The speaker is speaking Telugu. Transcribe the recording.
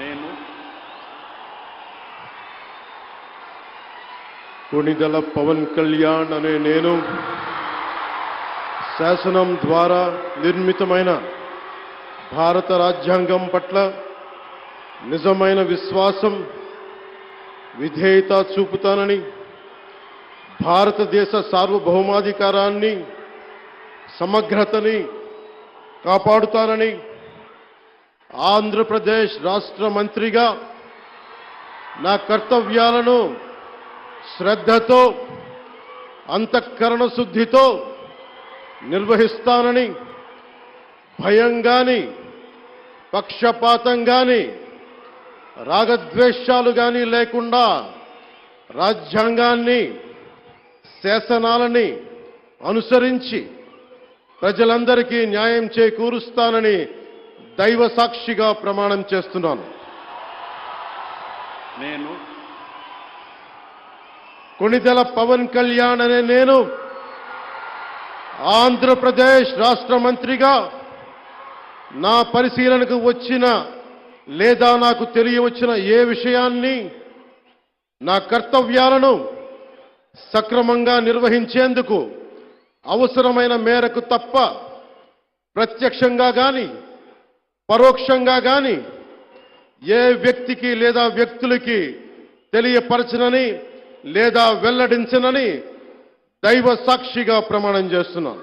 నేను కొణిదెల పవన్ కళ్యాణ్ అనే నేను శాసనం ద్వారా నిర్మితమైన భారత రాజ్యాంగం పట్ల నిజమైన విశ్వాసం విధేయత చూపుతానని, భారతదేశ సార్వభౌమాధికారాన్ని సమగ్రతని కాపాడుతానని, ఆంధ్రప్రదేశ్ రాష్ట్ర మంత్రిగా నా కర్తవ్యాలను శ్రద్ధతో అంతఃకరణ శుద్ధితో నిర్వహిస్తానని, భయం గాని పక్షపాతం గాని రాగద్వేషాలు గాని లేకుండా రాజ్యాంగాన్ని శాసనాలని అనుసరించి ప్రజలందరికీ న్యాయం చేకూరుస్తానని దైవ సాక్షిగా ప్రమాణం చేస్తున్నాను. నేను కొణిదెల పవన్ కళ్యాణ్ అనే నేను ఆంధ్రప్రదేశ్ రాష్ట్ర మంత్రిగా నా పరిశీలనకు వచ్చిన లేదా నాకు తెలియవచ్చిన ఏ విషయాన్ని, నా కర్తవ్యాలను సక్రమంగా నిర్వహించేందుకు అవసరమైన మేరకు తప్ప ప్రత్యక్షంగా గాని పరోక్షంగా గాని ఏ వ్యక్తికి లేదా వ్యక్తులకి తెలియపరచనని లేదా వెల్లడించనని దైవ సాక్షిగా ప్రమాణం చేస్తున్నాను.